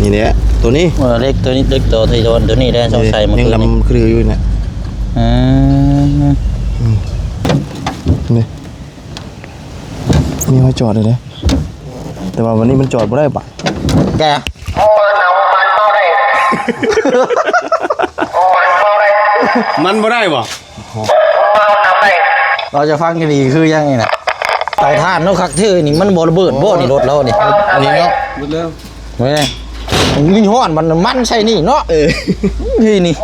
นี่เนี่ยตัวนี้เล็กตัวนี้เล็กตัวโดนตัวนี้ได้สงสัยมันยังดำคืออยู่เนี่ยนี่มีให้จอดเลยแต่ว่าวันนี้มันจอดไม่ได้ปะแกมันไม่ได้ปะเราจะฟังกันดีคือยังไงนะเตาถ่านนกคักทื่อนี่มันบ่ระเบิดบ่นี่รถเรานี่อันนี้เนาะเร็วไม่มีห้อนมันใช่นี่เนาะที่นี่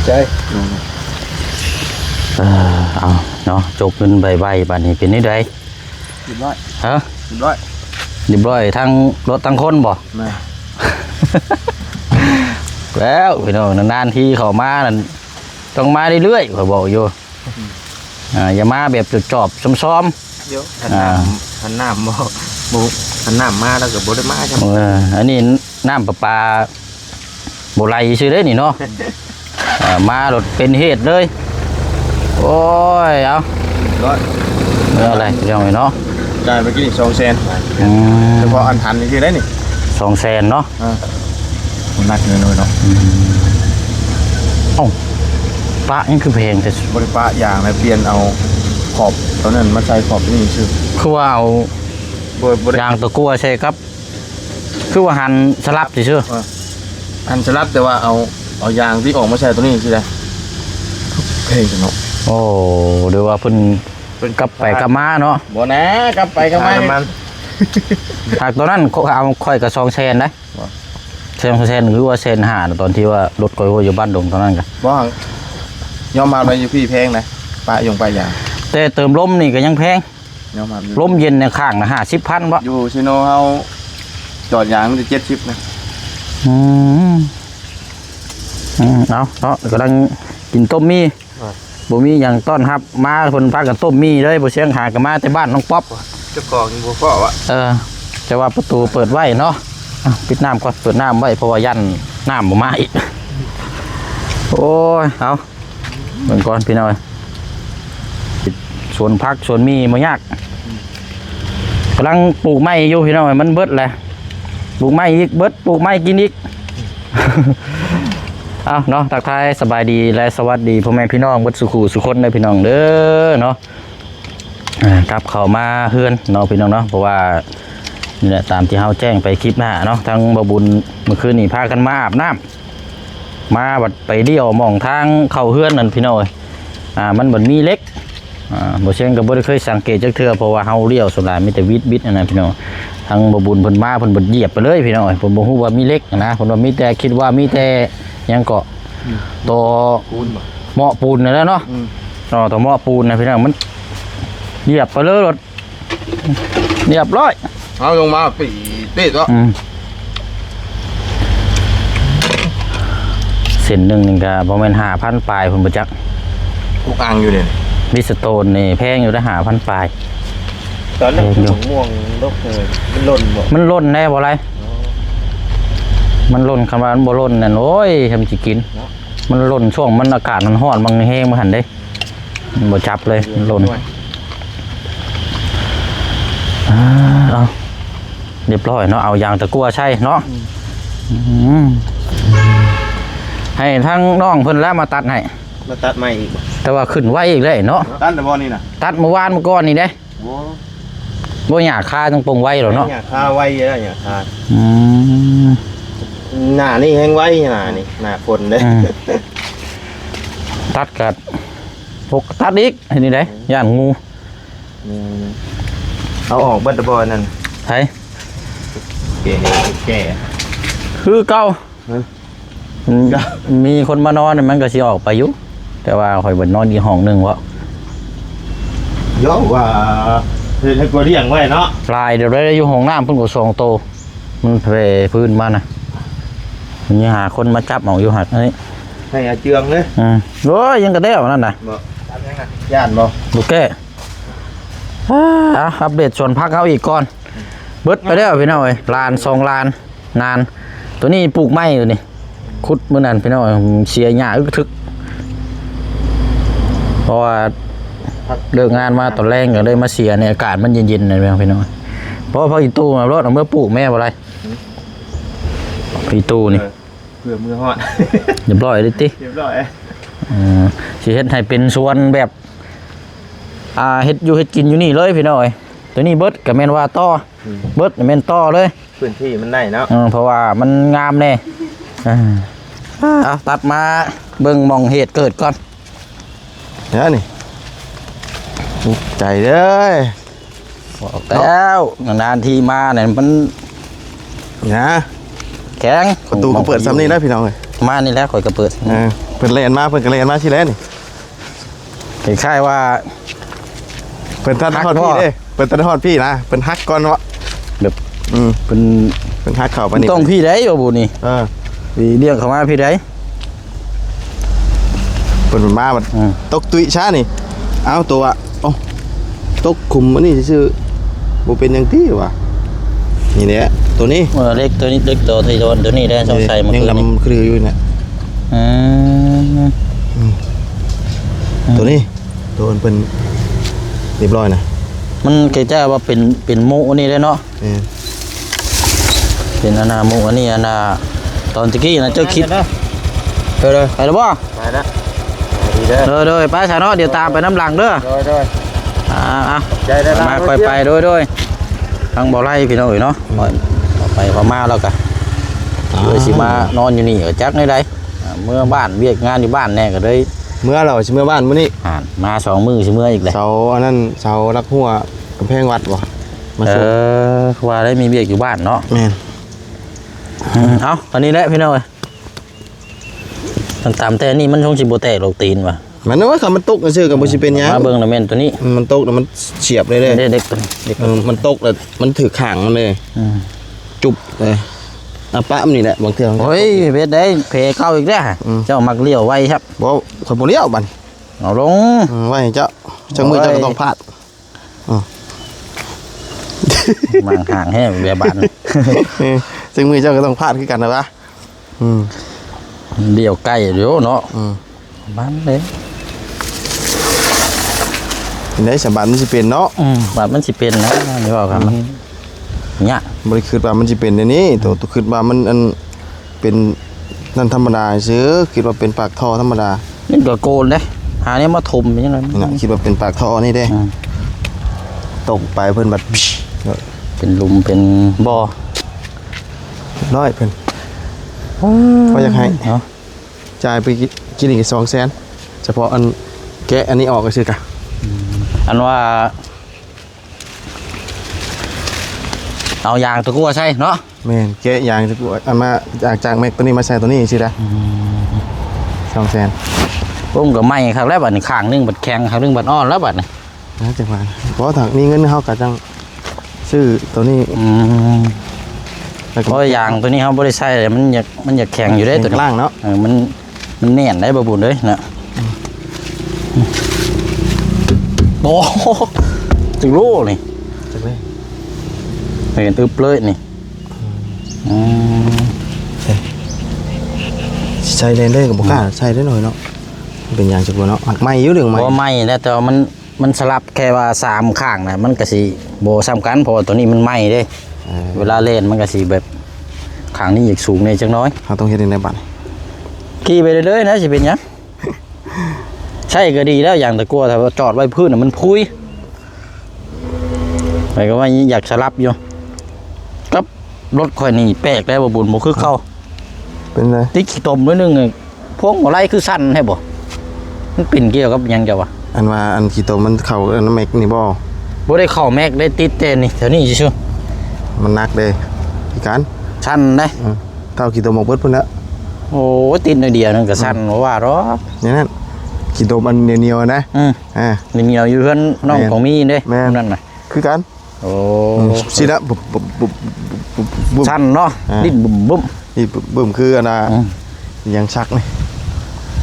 ใช่เอาเนาะจบเงินใบบัดนี้เป็นนี่ได้เรียบร้อยฮะเรียบร้อยเรียบร้อยทั้งรถทั้งคนบ่ไม่แล้วพี่น้องนานๆที่เขามานั่นต้องมาเรื่อยๆเขาบอกอยู่อย่ามาแบบจุดจอบซ้อมๆเยอะทันน้ำบ่ทันน้ำมาแล้วก็บ่ได้มาใช่ไหมอันนี้น้ำประปาโบราณชื่อได้นี่เนาะมาหลดเป็นเหตุเลยโอ้ยเอาร้อยอะไรเรื่องไงเนาะจ่ายไปกี่200,000เฉพาะอันทันนี่คือได้นี่200,000เนาะมันหนักเงินเลยเนาะโอ้ปะนี่คือเพลงแต่บริปะอย่างไรเปลี่ยนเอาขอบตอนนั้นมาใส่ขอบนี่ชื่อคือว่าเอายางตะกั่วใช่ครับคือว่าหันสลับสิชื่อหันสลับแต่ว่าเอายางที่ออกมาใส่ตัวนี้ใช่ไหมเพลงเนาะโอ้เดี๋ยวว่าเพิ่นกลับไปกลับมาเนาะบ่นะกลับไปกลับมาหากตอนนั้นเอาค่อยกับ200,000ได้200,000หรือว่า1,500ตอนที่ว่ารถก้อยอยู่บ้านดงตอนนั้นกันบ่ยอมมาไปอยู่พี่แพงนะปะยงไปอย่างแต่เติมลมนี่ก็ยังแพงยอมมาลมเย็นในข้างนะ50,000บ่อยู่ชิโนเฮาจอดยางมันจะ70นะเอาเนาะกำลังกินต้มมี่บ่มีอย่างต้อนรับมาคนพากันต้มมี่เลยบ่เสียงหากันมาแต่บ้านน้องป๊อปเจ้าของบ่พ่อวะจะว่าประตูเปิดไว้เนาะปิดน้ำก่อนเปิดน้ำไว้เพราะว่ายันน้ำบ่มาอีกโอ้ยเอาเหมือนก่อนพี่น้อยสวนพักสวนมีบ่ยากกำลังปลูกไม้อยู่พี่น้อยมันเบิดแหละปลูกไม้อีกเบิดปลูกไม้กินอีกเอาเนาะทักทายสบายดีและสวัสดีพ่อแม่พี่น้องวัดสุขุสุคนเลยพี่น้องเด้อเนาะกลับเข้ามาเฮือนเนาะพี่น้องเนาะเพราะว่านี่แหละตามที่เฮาแจ้งไปคลิปหน้าเนาะทางบ่บุญเมื่อคืนนี่พากันมาอาบน้ำมาบัดไปเดี่ยวมองทางเข้าเฮือนนั่นพี่น้อยมันบ่มีเล็กบ่เช่นก็บ่ได้เคยสังเกตจักเทื่อเพราะว่าเฮาเลี้ยวสุดหลายมีแต่วิดอันนั้นพี่น้องทางบ่บุญเพิ่นมาเพิ่นบ่เหยียบไปเลยพี่น้อยผมบ่ฮู้ว่ามีเล็กนะเพิ่นว่ามีแต่คิดว่ามีแต่ยังเกาะตัวเหมาะปูนนั่นแหละเนาะตัวเหมาะปูนนะพี่น้องมันเหยียบไปเลยรถเหยียบร้อยเอาลงมาปีติดวะเส้นหนึ่งก็ประมาณ5,000 ปลายคุณประจักษ์กุกอ่างอยู่เนี่ยวิสโตนนี่แพงอยู่ได้5,000 ปลายตอนนั้นม่วงลกเลยมันล่นบ่มันล่นแน่บ่ไรมันล่นคำว่ามันบ่ล่นนั่นโอ้ยทำจิกินมันล่นช่วงมันอากาศมันร้อนมันแห้งมาหันได้มันบ่จับเลยมันล่นเอาเรียบร้อยเนาะเอายางตะกั่วใช่เนาะให้ทั้งน้องเพิ่นแล้วมาตัดให้มาตัดใหม่อีกแต่ว่าขึ้นไว้อีกเลยเนาะตัดแต่บ่นี่นะตัดเมื่อวานเมื่อก่อนนี่เด้บ่หยาคาต้องปงไว้หรอเนาะหยาคาไว้แล้วหยาคาหน้านี่แห้งไว้หน้านี่หน้าฝนเด้ตัดกัดพกตัดอีกนี่เด้ย่านงูเอาออกบัดบ่นั่นไผแก่คือเก่ามีคนมานอนมันก็สิออกไปอยู่แต่ว่าข่อยบ่นอนอีกห้องนึงวะเยอะว่าคือให้กูเลี้ยงไว้เนาะลายเดี๋ยวได้อยู่ห้องน้ำเพิ่นก็2 โตมันเพพื้นมานะมันยังหาคนมาจับเอาอยู่หัดนี่ให้เจืองเลยโอ้ยยังกระเด้วนั่นน่ะย่านบ่ลูกแก่อัปเดตส่วนพักเขาอีกก่อนเบิดไปแล้วพี่น้องเอ้ยลาน2 ลานนานตัวนี้ปลูกไม้อยู่นี่ ขุดมื้อนั้นพี่น้องเสียหญ้าอึกทึกเพราะว่าเลิกงานมาตอนแรกก็เลยมาเสียในอากาศมันเย็นๆนะพี่น้องเพราะว่าพออีตู้มารถเอาเมื่อปลูกแม่บ่ไรพี่ตู้นี่ เพื่อมือฮอด เรียบร้อยเลยติ เรียบร้อย สิเฮ็ดให้เป็นสวนแบบเฮ็ดอยู่เฮ็ดกินอยู่นี่เลยพี่น้องตัวนี้เบิดก็แม่นว่าต่อเบิดแม่นต่อเลย พื้นที่มันได้เนาะ เพราะว่ามันงามแน่เอาตัดมาเบิ่งหม่องเหตุเกิดก่อน เนี่ยนี่ใจเด้อ บอกแล้วนานๆทีมาเนี่ยมัน นะ แข็ง ประตูก็เปิดซ้ำนี่นะพี่น้องเลย มานี่แล้วข่อยก็เปิด เปิดเลนมาเปิดกระเลนมาชิแล้วนี่ คล้ายๆว่า เปิดตัดทอดพี่เด้เปิดตัดทอดพี่นะเป็นฮักก่อนวะ แบบเป็นฮักเข่าไปนี่ ต้องพี่ได้บ่บุนี่ เรียกเขามาพี่ได้ เปิดมาบัดตกตุยช้านี่เอาตัวตกคุมอันนี้ชื่อบ่เป็นอย่างที่วะนี่แหละตัวนี้ เล็กตัวนี้เล็กตัวที่โดนตัวนี้ได้ช่องใส่มา ยัง คืนนี้ ดำคืออยู่เนี่ยตัวนี้ตัวมันเป็นเรียบร้อยนะ มันเกจ้าว่าเป็นโมอันนี้ได้เนาะเป็นอนาโมอันนี้อนาตอนตะกี้นะเจ้าคิดเลยไปแล้วบ่ ไปนะดีเด้อ เลยไปชาเนาะเดี๋ยวตามไปน้ำหลังเด้อ โดยใจได้ มาค่อยไปโดยทางบ่อไร่พี่น้องเนาะไปพม่าแล้วกันเดี๋ยวสิมานอนอยู่นี่จักในใดเมื่อบ้านเวียกงานอยู่บ้านแน่ก็เลย เมื่อเราชิเมื่อบ้านมื้อนี้ มา2 มื้อสิเมื่ออีกเลย เสาอันนั้นเสารักหัวกำแพงวัดบ่มาส่ง ว่าได้มีเวียกอยู่บ้านเนาะ แม่น เอาตอนนี้แหละพี่น้องตามแต่นี่มันคงสิบ่แตกโลกตีนว่ะ มันว่าคำมันตกซื่อกับบ่สิเป็นหยัง มาเบิ่งแล้วแม่นตัวนี้ มันตกแล้วมันเฉียบเลยเด้ เด็กตัวนี้เด็ก มันตกแล้วมันถือข้างมันเลยจุบเลยปะมันนี่แหละบางเทื่อ โอ้ยเวทได้เพเก้าอีกแล้วเจ้ามักเลี้ยวไว้ครับ บ่คนบ่เลี้ยวบัด เอาลง ไว้เจ้าจังมือเจ้าก็ต้องพลาด มางห่างให้เบียบัน จังมือเจ้าก็ต้องพลาดคือกันนะวะ เลี้ยวใกล้เดี๋ยวเนาะบ้านเลย ได้สบายมันสิเป็นเนาะ บาดมันสิเป็นนะนี่ว่าครับมันเนี่ย บ่ได้คิดว่ามันสิเป็นในนี้ตัวคิดว่ามันอันเป็นนั่นธรรมดาซื่อคิดว่าเป็นปากท่อธรรมดา นี่ก็โกนเด้หาเนี่ยมาถมอย่างนั้น นี่นะคิดว่าเป็นปากท่อนี่เด้ตกไปเพิ่นบัด เป็นหลุมเป็นบ่อ น้อยเพิ่นก็อยากให้ เนาะ จ่ายไปกินอีก200,000เฉพาะอันแกะอันนี้ออกก็ซื่อกะ อันว่าเอายางตะกั่วใช่เนาะ แม่นแกะอย่างจะกูเอามาจากแม็กตัวนี้มาใส่ตัวนี้สิได้200,000 ผมก็ไม่ครับแล้วบัดนี้ข้างนึงบัดแข็งข้างนึงบัดอ่อนแล้วบัดนี้ นะจังหวะเพราะถ้ามีเงินเฮาก็จังซื้อตัวนี้ เพราะยางตัวนี้เขาบ่ได้ใช้เลยมันอยากแข็งอยู่ได้ตัวนี้ ล่างเนาะ มันแน่นได้บ่บุญเลยนะโอ้จึงรู้นี่ จังเลย เห็นอึบเลยนี่ ใช้ได้ก็บ่กล้าใช้ได้หน่อยเนาะเป็นอย่างจังบ่เนาะหักไม้อยู่เรื่อง เพ ไม้ ราะไม่แล้วแต่ว่ามันสลับแค่ว่า3ข้างนะมันก็สิบ่ซ้ำกันเพราะว่าตัวนี้มันไหม้เด้เวลาเล่นมันก็สิแบบข้างนี้อีกสูงในจังน้อย เฮาต้องเฮ็ดในบัด ขี่ไปเรื่อยๆนะสิเป็นหยังใช่ก็ดีแล้วอย่างตะกั่วถ้าจอดไว้พื้นน่ะมันพุยหมายก็ว่าอยากสลับอยู่กับรถข่อยนี่แปลกได้บ่บุญบ่คือเข้า เป็นไง ติ๊กขี้ตมด้วยนึงพวกหัวไหล่คือสั้นให้บ่มันปิ่นเกี่ยวกับหยังเจ้าวะ อันว่าอันขี้ตมมันเข้าอันแม็กนี่บ่ บ่ได้เข้าแม็กได้ติดแต่นี่แถวนี้ซื่อ มันหนักเด้พี่การ สั้นได้ เท่าขี้ตมออกเบิดพุ่นแล้ว โอ้ติดหน่อยเดียวนึงก็สั้นบ่ว่าหรอก นี่นั่นขี้ตมมันเหนียวๆนะนี่เหนียวอยู่เพิ่นน้องของมีเด้ แม่ นั่นน่ะ คือกัน โอ้ สิละบุบ สั้นเนาะดิ้นบุ้ม นี่บึ้มคืออันน่ะยังชักนี่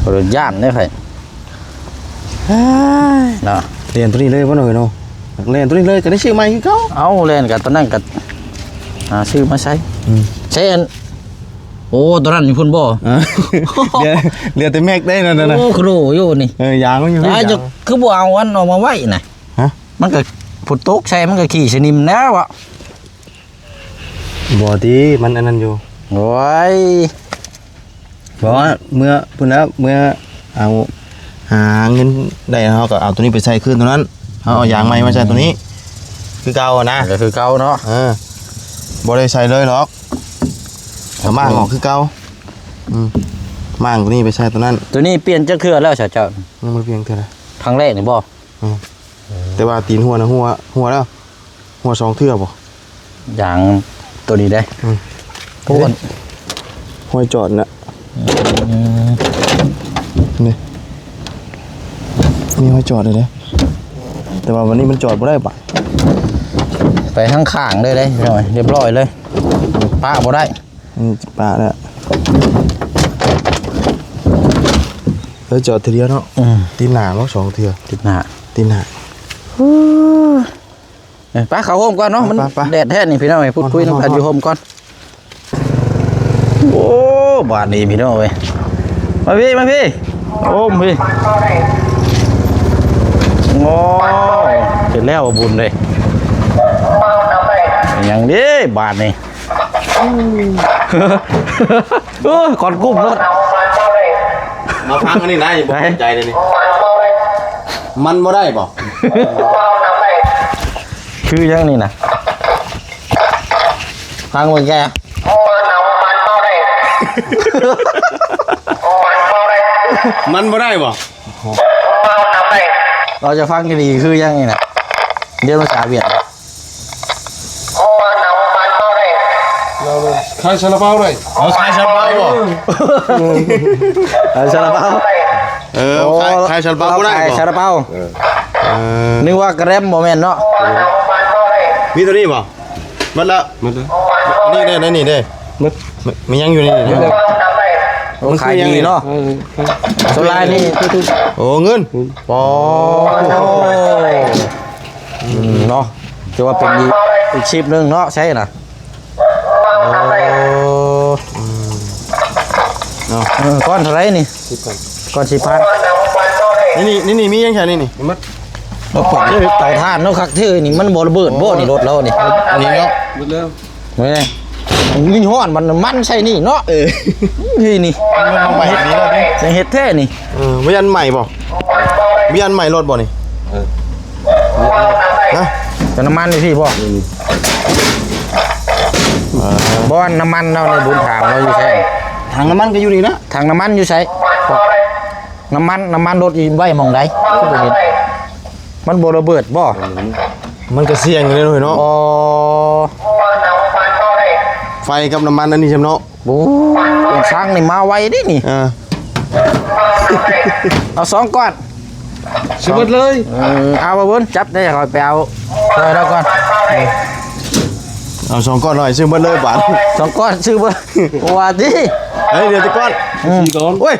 บ่ได้ย่านเด้ไผเนาะ เรียนตัวนี้เลยบ่หน่อยเนาะเรียนตัวนี้เลยก็ได้ชื่อใหม่คือเก่า เอาเล่นกับตอนนั้นกับซื้อมาใช้ใช้อัน โอ้ตัวนั้นอยู่พุ่นบ่ เหลือแต่แม็กได้นั่นน่ะ โอ้ครูอยู่นี่ ยางมันอยู่ อ้ายจะคือบ่เอาอันออกมาไว้น่ะ ฮะ มันก็ฝนตกใส่มันก็ขี่สนิมแล้วอ่ะ บ่ดีมันอันนั้นอยู่ โอ้ย เพราะว่าเมื่อพุ่นแล้วเมื่อเอาหาเงินได้เฮาก็เอาตัวนี้ไปใส่คืนตัวนั้นเฮาเอายางใหม่มาใส่ตัวนี้ คือเก่าอะนะ ก็คือเก่าเนาะ บ่ได้ใส่เลยหรอกเอามางออกคือเก่ามางตัวนี้ไปใส่ตัวนั้น ตัวนี้เปลี่ยนจักเทื่อแล้วเจ้า มันเพียงเท่าไหร่ ครั้งแรกนี่บ่ แต่ว่าตีนหัวนะหัวแล้วหัวสองเทื่อบ่ อย่างตัวนี้ได้พวก ห้อยจอดน่ะนี่มีห้อยจอดเลยนะแต่ว่าวันนี้มันจอดบ่ได้ปะ ไปข้างข้างเลยได้หน่อยเรียบร้อยเลยป้าบ่ได้ ปะแล้วจอดทีเดียวเนาะตีนหนาเนาะสองเทื่อ ติดหน้า ตีนหนา ป้าเข้าโฮมก่อนเนาะมัน ไป แดดแท้นี่พี่น้องไปพูดคุยน้ำกันอยู่โฮมก่อนโอ้บาดนี้พี่น้องเว้ยมาพี่โอ้มพี่โอ้เสร็จแล้วบุญเลยอย่างนี้บาดนี่โอ้ก่อนกุ้มรถ มาพังอันนี้นะอย่าบอกใจเลยนี่มันบ่ได้บ่ คือยังนี่นะฟังมึงแกมันบ่ได้บ่ เราจะฟังกันดีคือยังนี่นะเรียนภาษาเวียด ขายซาลาเปาเลย เอาขายซาลาเปาบ่ ซาลาเปา ขายซาลาเปาบ่ได้ ขาย บ่ ซาลาเปานึกว่ากระเร็มโมเมนต์เนาะ มีตัวนี้บ่มันละ มันเลย นี่เด้นี่เด้ มัน มันยังอยู่นี่ มันขายดีเนาะโซลานี่ โอ้เงิน ปอเนาะจะว่าเป็นอีกชิปนึงเนาะใช่น่ะก้อนเท่าไรนี่ก้อน10,000นี่มียังแค่นี้นี่ เราปล่อยเตาถ่านเนาะคักที่นี่มันบ่ระเบิดบ่นี่รถเรานี่ อันนี้เนาะ หมดแล้ว แม่มีฮ้อนมันใช่นี่เนาะนี่นี่ มันใหม่นี้แล้วดิ จะเฮ็ดแท้นี่ วิญญาณใหม่บ่วิญญาณใหม่รถบ่นี่ฮะ จะน้ำมันนี่พี่บ่บ่อนน้ำมันเราในบุญถามเราอยู่ใช่ ถังน้ำมันก็อยู่นี่นะ ทางน้ำมันอยู่ใช่น้ำมันรถอีไว้หม่องใดคือบ่เห็นมันบ่ระเบิดบ่ มันก็เสี่ยงอยู่เลยเนาะ อ๋อ ไฟกับน้ำมันอันนี้ใช่ไหมเนาะ บูเป็นช้างนี่มาไวดินี่เอา2ก้อน ชิมหมดเลย เอาบ่บุญจับได้ค่อยไปเอาช่วยเราก่อน เอา2ก้อนหน่อยซื้อมาเลยบาท 2ก้อนซื้อบ่ว่าดิ เฮ้ยเดี๋ยวจะก้อน สี่ก้อน โอ้ย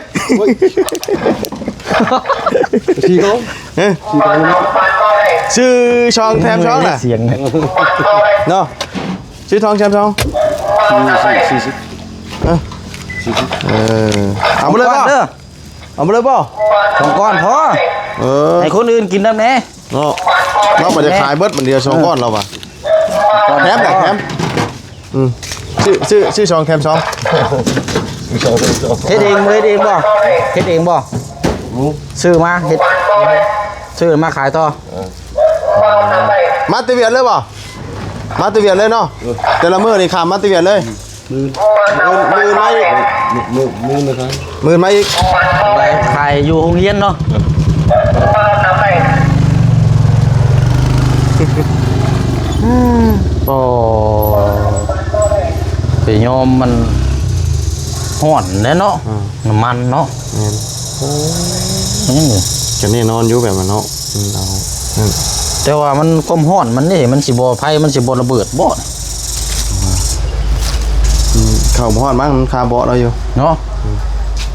สี่ก้อน เฮ้ย สี่ก้อนนะ ชื่อช่องแถมช่องน่ะ เสียง เนาะชื่อทองแถมช่อง สี่สิบ เอามาเลยป่ะ เด้อ เอามาเลยป่ะ 2ก้อนพอ ให้คนอื่นกินน้ำแน่ เนาะเราไปจะขายเบิดมันเดียว2ก้อนเราป่ะแถมแถมชื่อช่องแถมช่อง เฮ็ดเองบ่เฮ็ดเองบ่เฮ็ดเองบ่ซื้อมาเฮ็ดซื้อมาขายต่อ มาตะเวียนเลยป่ะมาตะเวียนเลยเนาะแต่ละมื้อนี่ขามมาตะเวียนเลยมือมาอีก มือนะครับ มือมาอีก ไปขายอยู่โรงเรียนเนาะโอ้ไปยอมมันห่อนแน่เนาะน้ำมันเนาะนี่ จะแน่นอนอยู่แบบมันเนาะเอานั่น แต่ว่ามันความห่อนมันนี่มันสิบ่ไฟมันสิบ่ระเบิดบ่ เข้าบ่ฮอดมั้งมันคาเบาะเราอยู่ เนาะ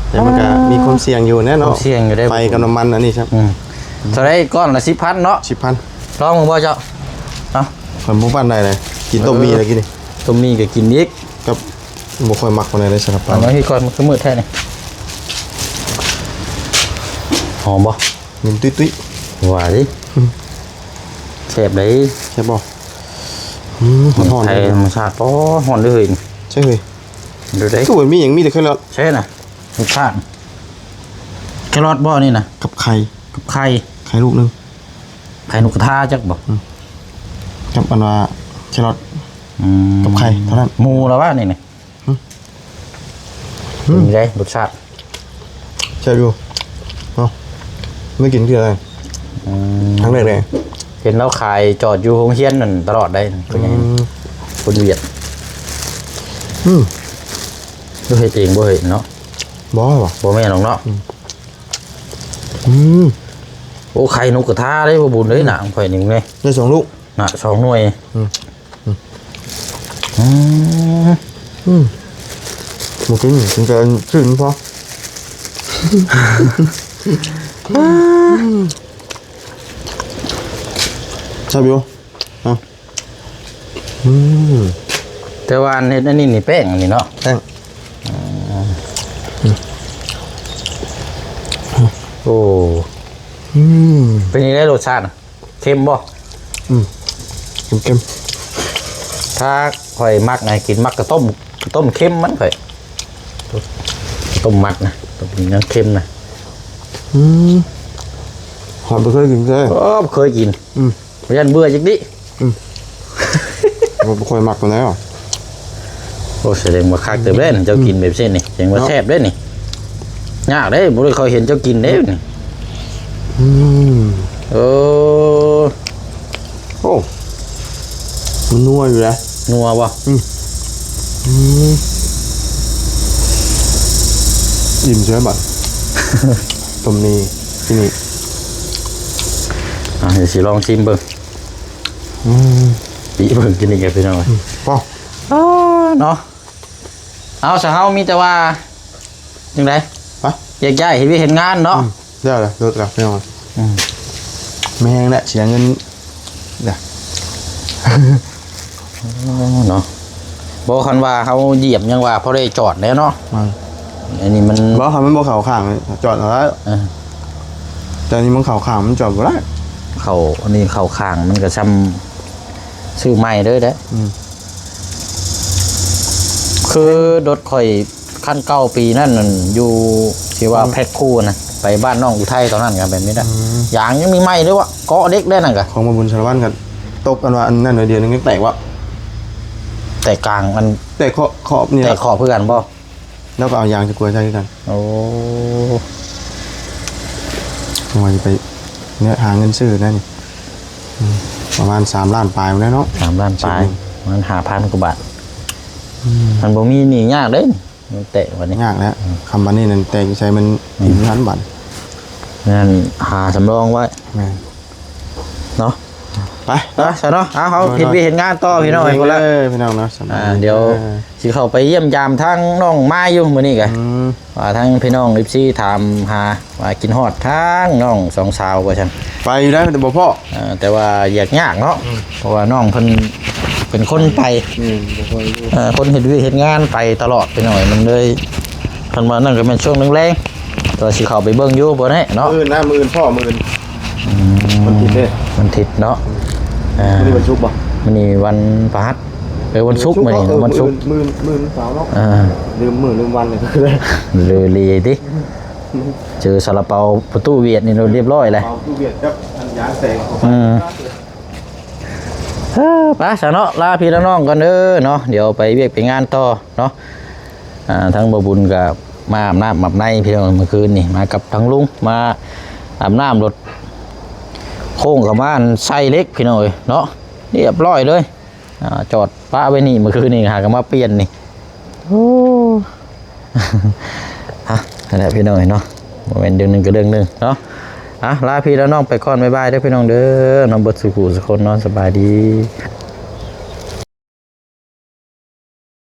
แต่มันก็มีความเสี่ยงอยู่แน่เนาะ เสี่ยงอยู่ได้ ไฟกับน้ำมันอันนี้ครับ เท่าไรก้อนละ10,000เนาะ 10,000 ลองมึงบ่เจ้าเอ้า คนหมู่บ้านได้เลยกินต้มมีอะไรกินนี่ ต้มมีก็กินอีก กับ บ่ค่อยมักปานใดเลยซาลา อั เปาน นี้พี่ก่อนมันคือมืดแท้นี่หอมบ่ มันตุ้ย ว่าดิแซ่บเลย ๆใช่บ่หอน ไท ๆ ย เลย ธรรมชาติป้อหอนเลย ใช่เฮ้ย ดูได้ ก็เหมือนมีหยังมีแต่แค่รส ใช่น่ะรสชาติแครอทบ่นี่นะ กับไข่ กับไข่ ไข่ลูกนึง ไข่นกกระทาจักบ่ กับอันว่าแครอท กับไข่เท่านั้น หมูแล้วว่านี่นี่เป็นไงรสชาติ ใช่ดูเนาะไม่กินที่อะไรครั้งแรกเลย เห็นแล้วขายจอดอยู่โรงเรียนนั่นตลอดได้เป็นไงคนเวียด อืม บ่เฮ็ดเองบ่เฮ็ดเนาะ บ่ว่ะ บ่แม่นหรอกเนาะ อืม โอ้ไข่นกกระทาได้บ่บุญเลยหนังข่อยนี่ไง ได้2 ลูก น่ะ2หน่วย อืม อืม หมูกินถึงจะชื่นพอชอบอยู่อ่ะม แต่ว่าอันนี้นี่แป้งอันนี้เนาะ แป้ง โอ้ อืม เป็นยังไงรสชาติน่ะเค็มบ่ เค็ม ถ้าข่อยมักนะกินมักกระต้มเค็มมันข่อยต้มมักนะต้มยังเค็มนะ ๆหอมไปเคยกินเลย โอ้เคยกิน อืม พยันเบื่อจักดิ ผมบ่ค่อยมักปานใดหรอ โอ้แสดงว่าคักเติบเล่นเจ้ากินแบบเส้นนี่แสดงว่าแซ่บเด้นี่ยากเด้บ่ได้เคยเห็นเจ้ากินเด้นี่ โอ้ โอ้มันนัวอยู่นะ นัวบ่ อิ่มใช่ไหมบัด ต้มนี้ที่นี่ เดี๋ยวสิลองชิมเบิ่งปีเบิ่งกินอีกแล้วพี่น้องเอ้ย ป้อ เนาะเอาซะเฮามีแต่ว่าจังได๋ ไป แยกย้ายเฮ็ดเวียกเฮ็ดงานเนาะ ได้เลยเลิกแล้วไม่เอา อืม ไม่แห้งแล้วเสียเงินเดี๋ยว เนาะบ่คันว่าเฮาเหยียบยังว่าพอได้จอดแล้วเนาะ มา อันนี้มัน บ่เขามันบ่เข่าข้างเลยจอดเอาแล้ว เออ แต่อันนี้มันเข่าข้างมันจอดบ่ได้ เข้าอันนี้เข้าข้างมันก็ซ้ำซื้อใหม่เด้อเด้ออคือรถข่อยคันเก่าปีนั่นนั่นอยู่ที่ว่าแพ็คคู่นะไปบ้านน้องอุทัยตอนนั้นก็แบบนี้ได้ยางยังมีไหม้ด้วยวะเกาะเด็กได้นั่นก็ ของมาบุญชาละวันกันตบกันว่าอันนั้นหน่อยเดียวนึงยังแตกวะ แต่กลางมัน แต่ขอบนี่ แต่ขอบเพื่อกันบ่ แล้วก็เอายางจะกลัวใช้กัน โอ้ ว่าจะไปเนี่ยหาเงินซื้อนั่นนี่ประมาณ3 ล้านปลายมาแล้วเนาะ 3 ล้านปลายมัน5,000 กว่าบาทมันบ่มีหนี่ยากเด้มันเตะวันนี้ ยากแล้วคำวันนี้นั่นแตกใช้มันถึงล้านบาท นั่นหาสำรองไว้ แม่ เนาะ ไป ซะเนาะเขาเฮ็ดเวียกเฮ็ดงานต่อพี่น้องไอ้คนละ พี่น้องเนาะ เดี๋ยวสิเข้าไปเยี่ยมยามทางน้องมาอยู่มื้อนี้กะว่าทางพี่น้อง FC ถามหาว่ากินฮอดทางน้องสองสาวว่าซั่น ไปอยู่ได้แต่บ่พ่อ แต่ว่าอยากยากเนาะเพราะว่าน้องเพิ่นเป็นคนไปคนเฮ็ดเวียกเฮ็ดงานไปตลอดไปหน่อยมันเลยเพิ่นว่านั่นก็เป็นช่วงแรงๆตัวสิเข้าไปเบิ่งอยู่บ่ได้เนาะ มื้อหน้ามื้อพ่อมื้อมันติดเด้ มันทิศเนาะ มื้อนี้วันศุกร์บ่ มื้อนี้วันพฤหัสวันศุกร์มื้อนี้วันศุกร์ มื้อสาวเนาะ ลืมวันเลยก็ได้ เลยเลยดิเจอซาลาเปาประตูเวียดนี่เราเรียบร้อยเลย เอาตู้เบียดครับอันยางแสง ไปสาวเนาะลาพี่และน้องกันเด้อเนาะเดี๋ยวไปเวียกไปงานต่อเนาะทั้งบ่บุญกับมาอาบน้ำอาบในพี่น้องเมื่อคืนนี่มากับทั้งลุงมาอาบน้ำรถโค้งกับบ้านไส้เล็กพี่น้องเอ้ยเนาะเรียบร้อยเลยจอดป้าไว้นี่เมื่อคืนนี่หากันมาเปลี่ยนนี่โอ้ฮะนั่นแหละพี่น้องเนาะโมเมนต์เดือนหนึ่งก็เดือนหนึ่งเนาะลาพี่แล้วน้องไปก่อนบ๊ายบายเด้อพี่น้องเด้อน้องเบิดสุขุสุคนนอนสบายดี